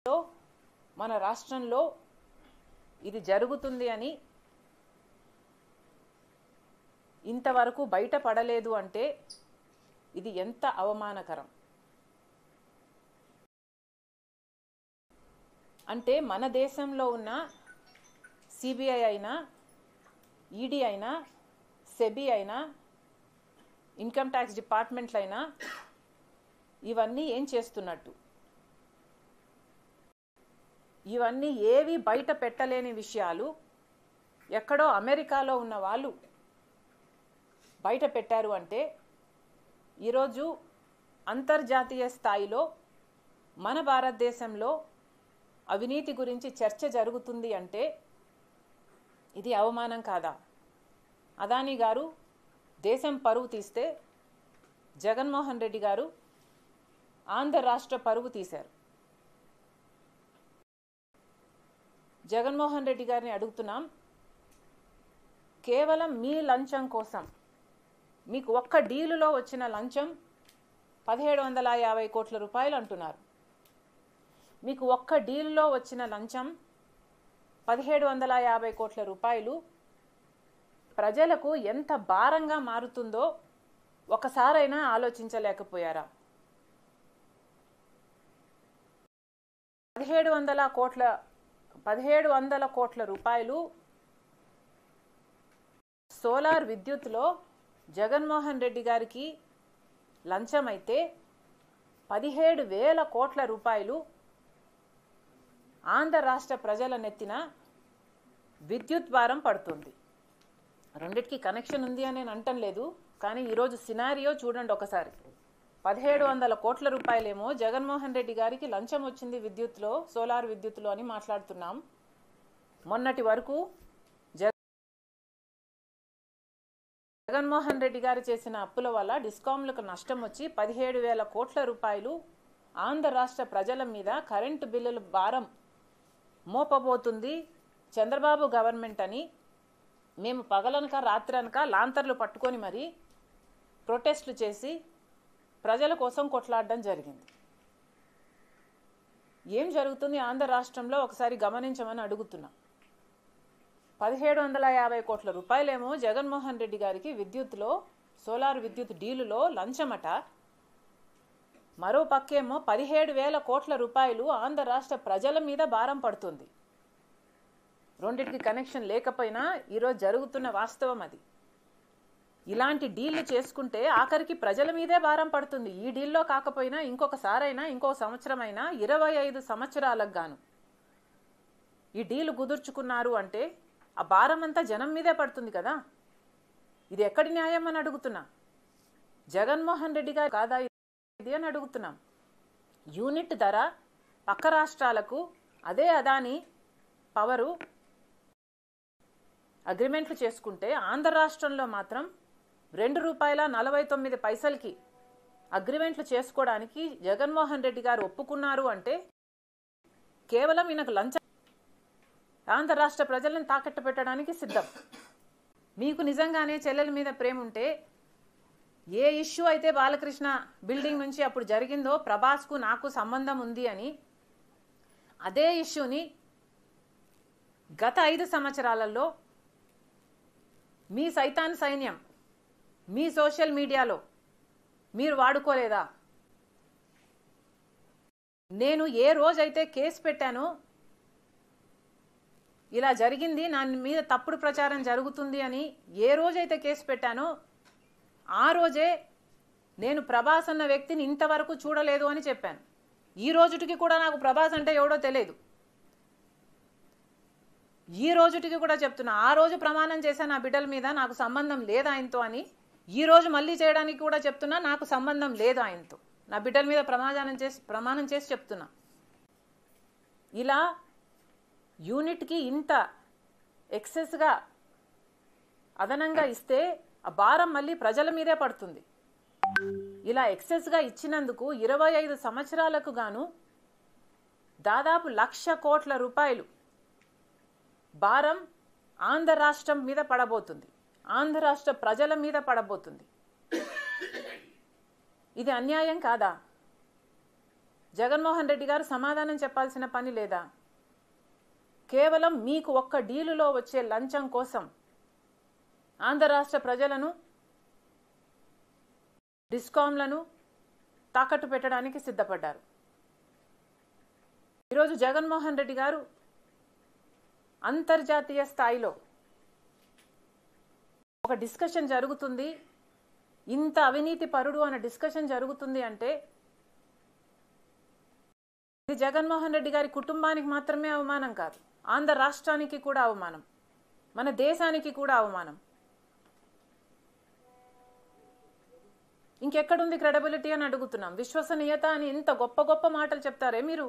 మన రాష్ట్రంలో ఇది జరుగుతుంది అని ఇంతవరకు బయటపడలేదు అంటే ఇది ఎంత అవమానకరం. అంటే మన దేశంలో ఉన్న సిబిఐ అయినా, ఈడీ అయినా, సెబీ అయినా, ఇన్కమ్ ట్యాక్స్ డిపార్ట్మెంట్లైనా ఇవన్నీ ఏం చేస్తున్నట్టు? ఇవన్నీ ఏవి బయట పెట్టలేని విషయాలు ఎక్కడో అమెరికాలో ఉన్న వాళ్ళు బయట పెట్టారు అంటే ఈరోజు అంతర్జాతీయ స్థాయిలో మన భారతదేశంలో అవినీతి గురించి చర్చ జరుగుతుంది అంటే ఇది అవమానం కాదా? అదానీ గారు దేశం పరువు తీస్తే జగన్మోహన్ రెడ్డి గారు ఆంధ్ర రాష్ట్ర పరువు తీశారు. జగన్మోహన్ రెడ్డి గారిని అడుగుతున్నాం, కేవలం మీ లంచం కోసం మీకు ఒక్క డీలులో వచ్చిన లంచం 1750 కోట్ల రూపాయలు అంటున్నారు. మీకు ఒక్క డీలులో వచ్చిన లంచం 1750 కోట్ల రూపాయలు ప్రజలకు ఎంత భారంగా మారుతుందో ఒకసారైనా ఆలోచించలేకపోయారా? 1700 కోట్ల రూపాయలు సోలార్ విద్యుత్లో జగన్మోహన్ రెడ్డి గారికి లంచం అయితే 17,000 కోట్ల రూపాయలు ఆంధ్ర రాష్ట్ర ప్రజల నెత్తిన విద్యుత్ భారం పడుతుంది. రెండిటికి కనెక్షన్ ఉంది అని నేను అంటం లేదు, కానీ ఈరోజు సినారియో చూడండి ఒకసారి. 1700 కోట్ల రూపాయలేమో జగన్మోహన్ రెడ్డి గారికి లంచం వచ్చింది విద్యుత్లో, సోలార్ విద్యుత్లో అని మాట్లాడుతున్నాం. మొన్నటి వరకు జగన్మోహన్ రెడ్డి గారు చేసిన అప్పుల వల్ల డిస్కాంలకు నష్టం వచ్చి 17,000 కోట్ల రూపాయలు ఆంధ్ర రాష్ట్ర ప్రజల మీద కరెంటు బిల్లుల భారం మోపబోతుంది చంద్రబాబు గవర్నమెంట్ అని మేము పగలనక రాత్రనక లాంతర్లు పట్టుకొని మరీ ప్రొటెస్టులు చేసి ప్రజల కోసం కొట్లాడడం జరిగింది. ఏం జరుగుతుంది ఆంధ్ర రాష్ట్రంలో ఒకసారి గమనించమని అడుగుతున్నా. 1750 కోట్ల రూపాయలేమో జగన్మోహన్ రెడ్డి గారికి విద్యుత్లో, సోలార్ విద్యుత్ డీలులో లంచమట. మరో పక్కేమో 17,000 కోట్ల రూపాయలు ఆంధ్ర రాష్ట్ర ప్రజల మీద భారం పడుతుంది. రెండింటికి కనెక్షన్ లేకపోయినా ఈరోజు జరుగుతున్న వాస్తవం అది. ఇలాంటి డీళ్లు చేసుకుంటే ఆఖరికి ప్రజల మీదే భారం పడుతుంది. ఈ డీల్లో కాకపోయినా ఇంకొకసారైనా, ఇంకో సంవత్సరమైనా 25 సంవత్సరాలకు గాను ఈ డీలు కుదుర్చుకున్నారు అంటే ఆ భారం అంతా జనం మీదే పడుతుంది కదా. ఇది ఎక్కడి న్యాయం అని అడుగుతున్నా. జగన్మోహన్ రెడ్డి గారు కాదా ఇది అని అడుగుతున్నాం. యూనిట్ ధర పక్క రాష్ట్రాలకు అదే అదానీ పవరు అగ్రిమెంట్లు చేసుకుంటే ఆంధ్ర రాష్ట్రంలో మాత్రం ₹2.49 అగ్రిమెంట్లు చేసుకోవడానికి జగన్మోహన్ రెడ్డి గారు ఒప్పుకున్నారు అంటే కేవలం ఈయనకు లంచం. ఆంధ్ర రాష్ట్ర ప్రజలను తాకట్టు పెట్టడానికి సిద్ధం. మీకు నిజంగానే చెల్లెల మీద ప్రేమ ఉంటే ఏ ఇష్యూ అయితే బాలకృష్ణ బిల్డింగ్ నుంచి అప్పుడు జరిగిందో ప్రభాస్కు నాకు సంబంధం ఉంది అని, అదే ఇష్యూని గత 5 సంవత్సరాలలో మీ సైతాన్ సైన్యం మీ సోషల్ మీడియాలో మీరు వాడుకోలేదా? నేను ఏ రోజైతే కేసు పెట్టానో, ఇలా జరిగింది, నా మీద తప్పుడు ప్రచారం జరుగుతుంది అని ఏ రోజైతే కేసు పెట్టానో ఆ రోజే నేను ప్రభాస్ అన్న వ్యక్తిని ఇంతవరకు చూడలేదు అని చెప్పాను. ఈ రోజుటికి కూడా నాకు ప్రభాస్ అంటే ఎవడో తెలియదు. ఈ రోజుటికి కూడా చెప్తున్నా, ఆ రోజు ప్రమాణం చేశాను నా బిడ్డల మీద నాకు సంబంధం లేదు ఆయనతో అని. ఈ రోజు మళ్ళీ చేయడానికి కూడా చెప్తున్నా నాకు సంబంధం లేదు ఆయనతో. నా బిడ్డల మీద ప్రమాణం చేసి చెప్తున్నా. ఇలా యూనిట్కి ఇంత ఎక్సెస్గా అదనంగా ఇస్తే ఆ భారం మళ్ళీ ప్రజల మీదే పడుతుంది. ఇలా ఎక్సెస్గా ఇచ్చినందుకు 25 సంవత్సరాలకు గాను దాదాపు 1,00,000 కోట్ల రూపాయలు భారం ఆంధ్ర రాష్ట్రం మీద పడబోతుంది, ఆంధ్ర రాష్ట్ర ప్రజల మీద పడబోతుంది. ఇది అన్యాయం కాదా? జగన్మోహన్ రెడ్డి గారు సమాధానం చెప్పాల్సిన పని లేదా? కేవలం మీకు ఒక్క డీలులో వచ్చే లంచం కోసం ఆంధ్ర రాష్ట్ర ప్రజలను, డిస్కాంలను తాకట్టు పెట్టడానికి సిద్ధపడ్డారు. ఈరోజు జగన్మోహన్ రెడ్డి గారు అంతర్జాతీయ స్థాయిలో ఒక డిస్కషన్ జరుగుతుంది, ఇంత అవినీతి పరుడు అనే డిస్కషన్ జరుగుతుంది అంటే ఇది జగన్మోహన్ రెడ్డి గారి కుటుంబానికి మాత్రమే అవమానం కాదు, ఆంధ్ర రాష్ట్రానికి కూడా అవమానం, మన దేశానికి కూడా అవమానం. ఇంకెక్కడుంది క్రెడిబిలిటీ అని అడుగుతున్నాం. విశ్వసనీయత అని ఇంత గొప్ప గొప్ప మాటలు చెప్తారే మీరు,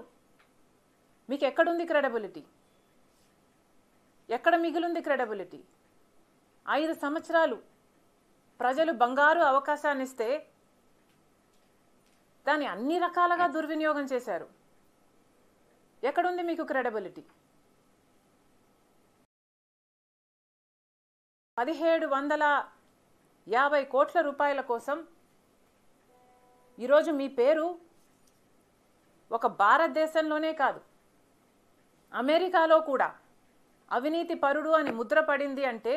మీకు ఎక్కడుంది క్రెడిబిలిటీ? ఎక్కడ మిగిలింది క్రెడిబిలిటీ? 5 సంవత్సరాలు ప్రజలు బంగారు అవకాశాన్ని ఇస్తే దాన్ని అన్ని రకాలుగా దుర్వినియోగం చేశారు. ఎక్కడుంది మీకు క్రెడిబిలిటీ? 1750 కోట్ల రూపాయల కోసం ఈరోజు మీ పేరు ఒక భారతదేశంలోనే కాదు, అమెరికాలో కూడా అవినీతి పరుడు అని ముద్ర పడింది అంటే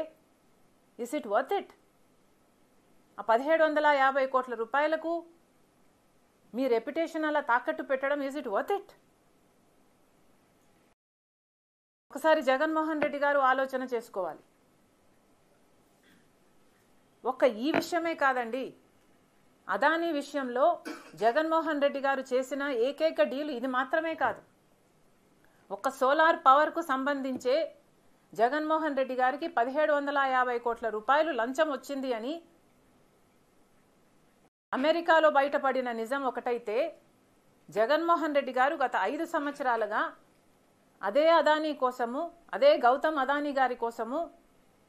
ఇస్ ఇట్ వర్త్ ఇట్? ఆ 1750 కోట్ల రూపాయలకు మీ రెప్యుటేషన్ అలా తాకట్టు పెట్టడం ఇస్ ఇట్ వర్త్ ఇట్? ఒకసారి జగన్మోహన్ రెడ్డి గారు ఆలోచన చేసుకోవాలి. ఒక్క ఈ విషయమే కాదండి, అదానీ విషయంలో జగన్మోహన్ రెడ్డి గారు చేసిన ఏకైక డీల్ ఇది మాత్రమే కాదు. ఒక్క సోలార్ పవర్కు సంబంధించే జగన్మోహన్ రెడ్డి గారికి 1750 కోట్ల రూపాయలు లంచం వచ్చింది అని అమెరికాలో బయటపడిన నిజం ఒకటైతే, జగన్మోహన్ రెడ్డి గారు గత 5 సంవత్సరాలుగా అదే అదానీ కోసము, అదే గౌతమ్ అదానీ గారి కోసము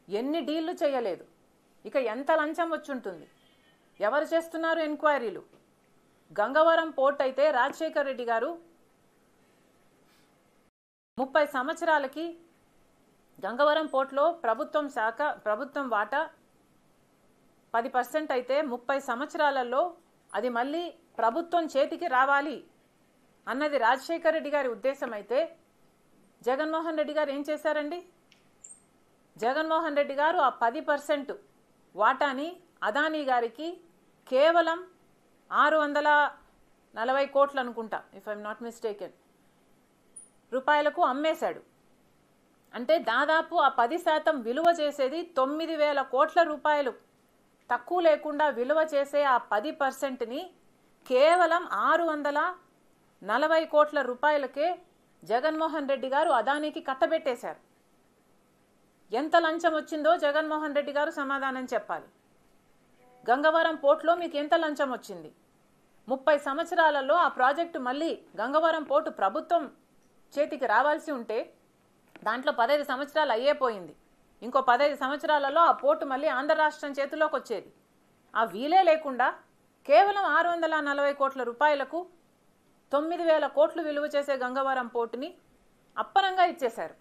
ఎన్ని డీళ్లు చేయలేదు? ఇక ఎంత లంచం వచ్చుంటుంది? ఎవరు చేస్తున్నారు ఎంక్వైరీలు? గంగవరం పోర్ట్ అయితే రాజశేఖర్ రెడ్డి గారు 30 సంవత్సరాలకి గంగవరం పోర్ట్లో ప్రభుత్వం వాటా 10% అయితే 30 సంవత్సరాలలో అది మళ్ళీ ప్రభుత్వం చేతికి రావాలి అన్నది రాజశేఖర్ రెడ్డి గారి ఉద్దేశం అయితే, జగన్మోహన్ రెడ్డి గారు ఏం చేశారండి? జగన్మోహన్ రెడ్డి గారు ఆ 10% వాటాని అదానీ గారికి కేవలం 640 కోట్లు అనుకుంటా, ఇఫ్ ఐఎమ్ నాట్ మిస్టేకెన్, రూపాయలకు అమ్మేశాడు. అంటే దాదాపు ఆ 10% విలువ చేసేది 9,000 కోట్ల రూపాయలు. తక్కువ లేకుండా విలువ చేసే ఆ 10%ని కేవలం 640 కోట్ల రూపాయలకే జగన్మోహన్ రెడ్డి గారు అదానీకి కట్టబెట్టేశారు. ఎంత లంచం వచ్చిందో జగన్మోహన్ రెడ్డి గారు సమాధానం చెప్పాలి. గంగవరం పోర్టులో మీకు ఎంత లంచం వచ్చింది? 30 సంవత్సరాలలో ఆ ప్రాజెక్టు మళ్ళీ గంగవరం పోర్టు ప్రభుత్వం చేతికి రావాల్సి ఉంటే దాంట్లో 15 సంవత్సరాలు అయ్యేపోయింది. ఇంకో 15 సంవత్సరాలలో ఆ పోర్టు మళ్ళీ ఆంధ్ర రాష్ట్రం చేతిలోకి వచ్చేది. ఆ వీలే లేకుండా కేవలం 640 కోట్ల రూపాయలకు 9,000 కోట్లు విలువ చేసే గంగవరం పోర్టుని అప్పనంగా ఇచ్చేశారు.